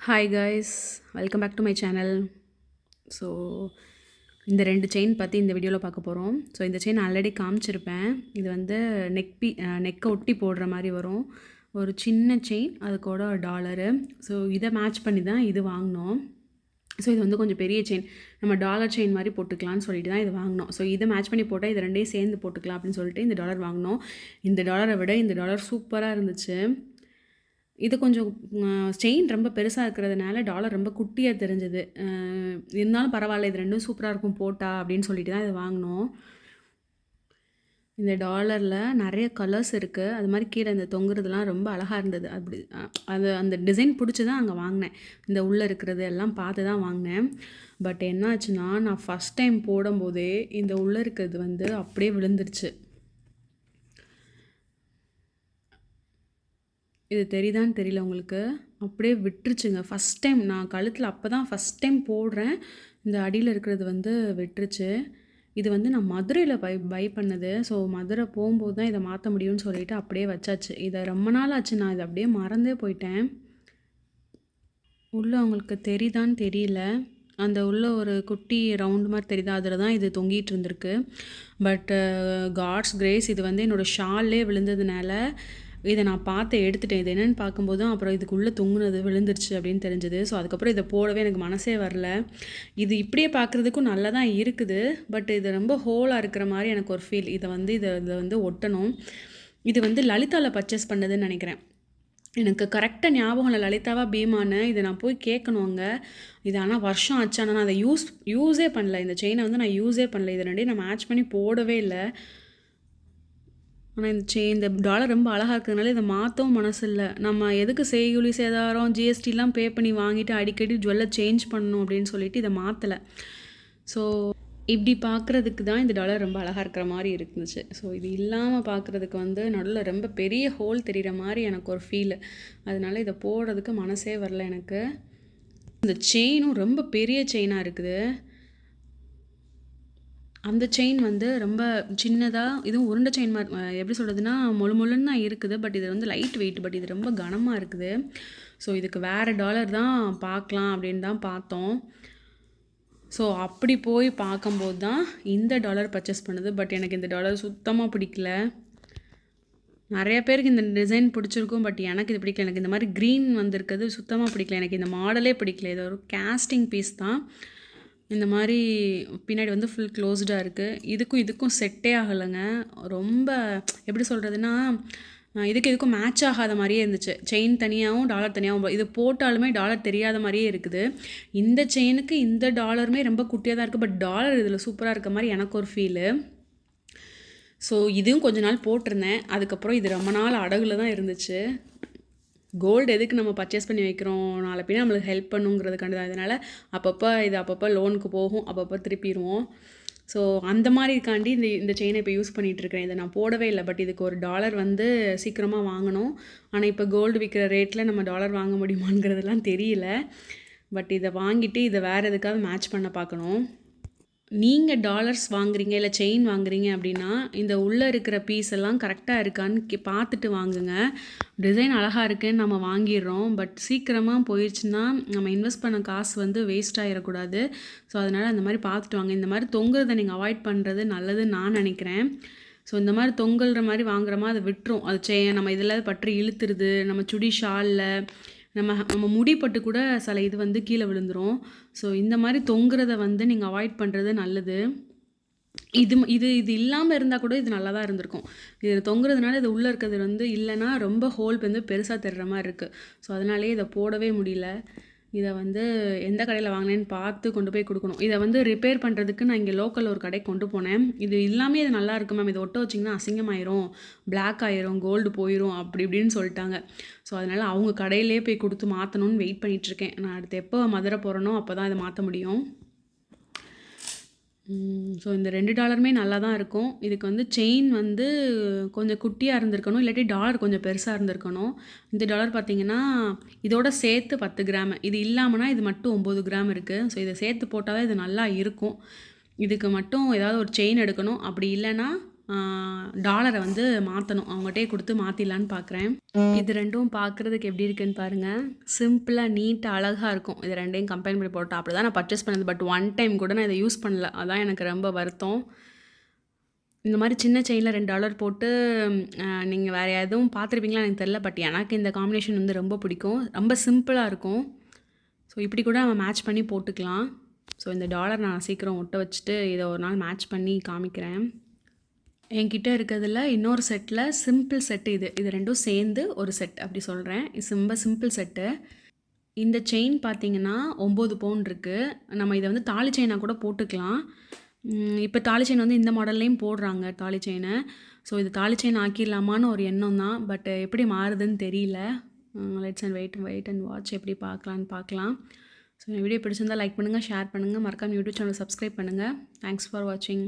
Hi guys, welcome back to my channel. So இந்த 2 chain பற்றி இந்த வீடியோவில் பார்க்க போகிறோம். ஸோ இந்த செயின் ஆல்ரெடி காமிச்சிருப்பேன். இது வந்து நெக்கை ஒட்டி போடுற மாதிரி வரும். ஒரு சின்ன செயின், அது கூட டாலரு. ஸோ இதை மேட்ச் பண்ணி தான் இது வாங்கினோம். ஸோ இது வந்து கொஞ்சம் பெரிய செயின், நம்ம டாலர் செயின் மாதிரி போட்டுக்கலாம்னு சொல்லிட்டு தான் இது வாங்கினோம். ஸோ இதை மேட்ச் பண்ணி போட்டால் இது ரெண்டையும் சேர்ந்து போட்டுக்கலாம் அப்படின்னு சொல்லிட்டு இந்த டாலர் வாங்கினோம். இந்த டாலரை விட இந்த டாலர் சூப்பராக இருந்துச்சு. இது கொஞ்சம் செயின் ரொம்ப பெருசாக இருக்கிறதுனால டாலர் ரொம்ப குட்டியாக தெரிஞ்சுது. இருந்தாலும் பரவாயில்ல, இது ரெண்டும் சூப்பராக இருக்கும் போட்டா அப்படின்னு சொல்லிட்டு தான் இதை வாங்கினோம். இந்த டாலரில் நிறைய கலர்ஸ் இருக்குது. அது மாதிரி கீழே இந்த தொங்குறதுலாம் ரொம்ப அழகாக இருந்தது. அப்படி அந்த டிசைன் பிடிச்சி தான் அங்கே வாங்கினேன். இந்த உள்ளே இருக்கிறது எல்லாம் பார்த்து தான் வாங்கினேன். பட் என்னாச்சுன்னா, நான் ஃபஸ்ட் டைம் போடும்போதே இந்த உள்ளே இருக்கிறது வந்து அப்படியே விழுந்துருச்சு. இது தெரியுதான்னு தெரியல உங்களுக்கு, அப்படியே விட்டுருச்சுங்க. ஃபஸ்ட் டைம் நான் கழுத்தில் அப்போ தான் ஃபஸ்ட் டைம் போடுறேன். இந்த அடியில் இருக்கிறது வந்து விட்டுருச்சு. இது வந்து நான் மதுரையில் பை பண்ணது. ஸோ மதுரை போகும்போது தான் இதை மாற்ற முடியும்னு சொல்லிவிட்டு அப்படியே வச்சாச்சு. இதை ரொம்ப நாள் ஆச்சு, நான் இதை அப்படியே மறந்தே போயிட்டேன். உள்ளே உங்களுக்கு தெரியுதான்னு தெரியல, அந்த உள்ள ஒரு குட்டி ரவுண்டு மாதிரி தெரியுதா, அதில் தான் இது தொங்கிட்டு இருந்திருக்கு. பட் காட்ஸ் கிரேஸ், இது வந்து என்னோடய ஷால்லே விழுந்ததுனால இதை நான் பார்த்து எடுத்துட்டேன். இது என்னென்னு பார்க்கும்போது தான் அப்புறம் இதுக்குள்ளே தொங்குனது விழுந்துருச்சு அப்படின்னு தெரிஞ்சது. ஸோ அதுக்கப்புறம் இதை போடவே எனக்கு மனசே வரல. இது இப்படியே பார்க்குறதுக்கும் நல்லா தான் இருக்குது, பட் இது ரொம்ப ஹோலாக இருக்கிற மாதிரி எனக்கு ஒரு ஃபீல். இதை வந்து ஒட்டணும். இது வந்து லலிதாவில் பர்ச்சேஸ் பண்ணதுன்னு நினைக்கிறேன். எனக்கு கரெக்டாக ஞாபகம் இல்லை, லலிதாவா பீமான்னு. இதை நான் போய் கேட்கணும் அங்கே. இது ஆனால் வருஷம் ஆச்சு, ஆனால் நான் அதை யூஸே பண்ணல. இந்த செயினை வந்து நான் யூஸே பண்ணல. இது ரெண்டையும் நான் மேட்ச் பண்ணி போடவே இல்லை. ஆனால் இந்த டாலர் ரொம்ப அழகாக இருக்கிறதுனால இதை மாற்றவும் மனசு இல்லை. நம்ம எதுக்கு செய்கூலி சேதாரம் ஜிஎஸ்டிலாம் பே பண்ணி வாங்கிட்டு அடிக்கடி ஜுவல்லை சேஞ்ச் பண்ணணும் அப்படின்னு சொல்லிட்டு இதை மாற்றலை. ஸோ இப்படி பார்க்குறதுக்கு தான் இந்த டாலர் ரொம்ப அழகாக இருக்கிற மாதிரி இருந்துச்சு. ஸோ இது இல்லாமல் பார்க்குறதுக்கு வந்து நடுவில் ரொம்ப பெரிய ஹோல் தெரிகிற மாதிரி எனக்கு ஒரு ஃபீல். அதனால இதை போடுறதுக்கு மனசே வரல எனக்கு. இந்த செயினும் ரொம்ப பெரிய செயினாக இருக்குது. அந்த செயின் வந்து ரொம்ப சின்னதாக, இதுவும் உருண்டை செயின் மாதிரி, எப்படி சொல்கிறதுனா மொழுன்னு தான் இருக்குது. பட் இது வந்து லைட் வெயிட், பட் இது ரொம்ப கனமாக இருக்குது. ஸோ இதுக்கு வேறு டாலர் தான் பார்க்கலாம் அப்படின்னு தான் பார்த்தோம். ஸோ அப்படி போய் பார்க்கும்போது தான் இந்த டாலர் பர்ச்சேஸ் பண்ணுது. பட் எனக்கு இந்த டாலர் சுத்தமாக பிடிக்கல. நிறைய பேருக்கு இந்த டிசைன் பிடிச்சிருக்கும், பட் எனக்கு இது பிடிக்கல. எனக்கு இந்த மாதிரி க்ரீன் வந்திருக்கிறது சுத்தமாக பிடிக்கல. எனக்கு இந்த மாடலே பிடிக்கல. இது ஒரு கேஸ்டிங் பீஸ் தான். இந்த மாதிரி பின்னாடி வந்து ஃபுல் க்ளோஸ்டாக இருக்குது. இதுக்கும் செட்டே ஆகலைங்க. ரொம்ப எப்படி சொல்கிறதுனா, இதுக்கும் மேட்ச் ஆகாத மாதிரியே இருந்துச்சு. செயின் தனியாகவும் டாலர் தனியாகவும், இது போட்டாலுமே டாலர் தெரியாத மாதிரியே இருக்குது. இந்த செயினுக்கு இந்த டாலருமே ரொம்ப குட்டியாக தான் இருக்குது, பட் டாலர் இதில் சூப்பராக இருக்க மாதிரி எனக்கு ஒரு ஃபீலு. ஸோ இதுவும் கொஞ்ச நாள் போட்டிருந்தேன். அதுக்கப்புறம் இது ரொம்ப நாள் அடகுல தான் இருந்துச்சு. கோல்டு எதுக்கு நம்ம பர்ச்சேஸ் பண்ணி வைக்கிறோம், நாளை பின்னே நம்மளுக்கு ஹெல்ப் பண்ணுங்கிறதுக்காண்டி தான். அதனால் அப்பப்போ லோனுக்கு போகும், அப்பப்போ திருப்பிடுவோம். ஸோ அந்த மாதிரிக்காண்டி இந்த செயினை இப்போ யூஸ் பண்ணிகிட்ருக்கேன். இதை நான் போடவே இல்லை. பட் இதுக்கு ஒரு டாலர் வந்து சீக்கிரமாக வாங்கணும். ஆனால் இப்போ கோல்டு விற்கிற ரேட்டில் நம்ம டாலர் வாங்க முடியுமாங்கிறதுலாம் தெரியல. பட் இதை வாங்கிட்டு இதை வேறு எதுக்காவது மேட்ச் பண்ண பார்க்கணும். நீங்கள் டாலர்ஸ் வாங்குறீங்க இல்லை செயின் வாங்குறீங்க அப்படின்னா, இந்த உள்ளே இருக்கிற பீஸ் எல்லாம் கரெக்டாக இருக்கான்னு பார்த்துட்டு வாங்குங்க. டிசைன் அழகாக இருக்குன்னு நம்ம வாங்கிடுறோம், பட் சீக்கிரமாக போயிடுச்சுன்னா நம்ம இன்வெஸ்ட் பண்ண காசு வந்து வேஸ்ட் ஆகிடக்கூடாது. ஸோ அதனால் அந்த மாதிரி பார்த்துட்டு வாங்க. இந்த மாதிரி தொங்குறதை நீங்கள் அவாய்ட் பண்ணுறது நல்லதுன்னு நான் நினைக்கிறேன். ஸோ இந்த மாதிரி தொங்கல்ற மாதிரி வாங்குறோமா, அதை விட்டுரும். அது நம்ம இதில் பற்றி இழுத்துருது. நம்ம சுடி ஷாலில் நம்ம முடிப்பட்டு கூட சில இது வந்து கீழே விழுந்துடும். ஸோ இந்த மாதிரி தொங்குறத வந்து நீங்கள் அவாய்ட் பண்ணுறது நல்லது. இது இது இது இல்லாமல் இருந்தால் கூட இது நல்லா தான் இருந்திருக்கும். இது தொங்குறதுனால இது உள்ளே இருக்கிறது வந்து இல்லைன்னா ரொம்ப ஹோல் வந்து பெருசாக தெரிகிற மாதிரி இருக்குது. ஸோ அதனாலே இதை போடவே முடியல. இதை வந்து எந்த கடையில் வாங்கினேன்னு பார்த்து கொண்டு போய் கொடுக்கணும். இதை வந்து ரிப்பேர் பண்ணுறதுக்கு நான் இங்கே லோக்கலில் ஒரு கடைக்கு கொண்டு போனேன். இது எல்லாமே இது நல்லா இருக்குது மேம், இதை ஒட்ட வச்சிங்கன்னா அசிங்கமாயிரும், பிளாக் ஆயிரும், கோல்டு போயிடும் அப்படி இப்படின்னு சொல்லிட்டாங்க. ஸோ அதனால் அவங்க கடையிலே போய் கொடுத்து மாற்றணும்னு வெயிட் பண்ணிகிட்ருக்கேன். நான் அடுத்து எப்போ மதுரை போகிறேனோ அப்போ தான் இதை மாற்ற முடியும். ஸோ இந்த 2 டாலருமே நல்லா தான் இருக்கும். இதுக்கு வந்து செயின் வந்து கொஞ்சம் குட்டியாக இருந்திருக்கணும், இல்லாட்டி டாலர் கொஞ்சம் பெருசாக இருந்திருக்கணும். இந்த டாலர் பார்த்திங்கன்னா இதோட சேர்த்து 10 கிராம், இது இல்லாமல்னா இது மட்டும் 9 கிராம் இருக்குது. ஸோ இதை சேர்த்து போட்டால் தான் இது நல்லா இருக்கும். இதுக்கு மட்டும் ஏதாவது ஒரு செயின் எடுக்கணும். அப்படி இல்லைன்னா டாலரை வந்து மாற்றணும். அவங்ககிட்டயே கொடுத்து மாற்றிடலான்னு பார்க்குறேன். இது ரெண்டும் பார்க்குறதுக்கு எப்படி இருக்குன்னு பாருங்கள். சிம்பிளாக நீட்டாக அழகாக இருக்கும். இது ரெண்டையும் கம்பைன் பண்ணி போட்டால் அப்படி தான் நான் பர்ச்சேஸ் பண்ணது. பட் ஒன் டைம் கூட நான் இதை யூஸ் பண்ணல. அதான் எனக்கு ரொம்ப வருத்தம். இந்த மாதிரி சின்ன செயினில் $2 போட்டு நீங்கள் வேறு எதுவும் பார்த்துருப்பீங்களா எனக்கு தெரில. பட் எனக்கு இந்த காம்பினேஷன் வந்து ரொம்ப பிடிக்கும். ரொம்ப சிம்பிளாக இருக்கும். ஸோ இப்படி கூட நம்ம மேட்ச் பண்ணி போட்டுக்கலாம். ஸோ இந்த டாலர் நான் சீக்கிரம் ஒட்ட வச்சுட்டு இதை ஒரு நாள் மேட்ச் பண்ணி காமிக்கிறேன். என்கிட்ட இருக்கிறதுல இன்னொரு செட்டில் சிம்பிள் செட்டு இது ரெண்டும் சேர்ந்து ஒரு செட் அப்படி சொல்கிறேன். இது ரொம்ப சிம்பிள் செட்டு. இந்த செயின் பார்த்திங்கன்னா 9 பவுன் இருக்குது. நம்ம இதை வந்து தாலி செயினாக கூட போட்டுக்கலாம். இப்போ தாலி செயின் வந்து இந்த மாடல்லையும் போடுறாங்க தாலி செயினை. ஸோ இது தாலி செயின் ஆக்கிடலாமான்னு ஒரு எண்ணம் தான். பட் எப்படி மாறுதுன்னு தெரியல. Let's and wait and watch எப்படி பார்க்கலான்னு பார்க்கலாம். ஸோ இந்த வீடியோ பிடிச்சிருந்தால் லைக் பண்ணுங்கள், ஷேர் பண்ணுங்கள், மறக்காம யூடியூப் சேனலை சப்ஸ்கிரைப் பண்ணுங்கள். தேங்க்ஸ் ஃபார் வாட்சிங்.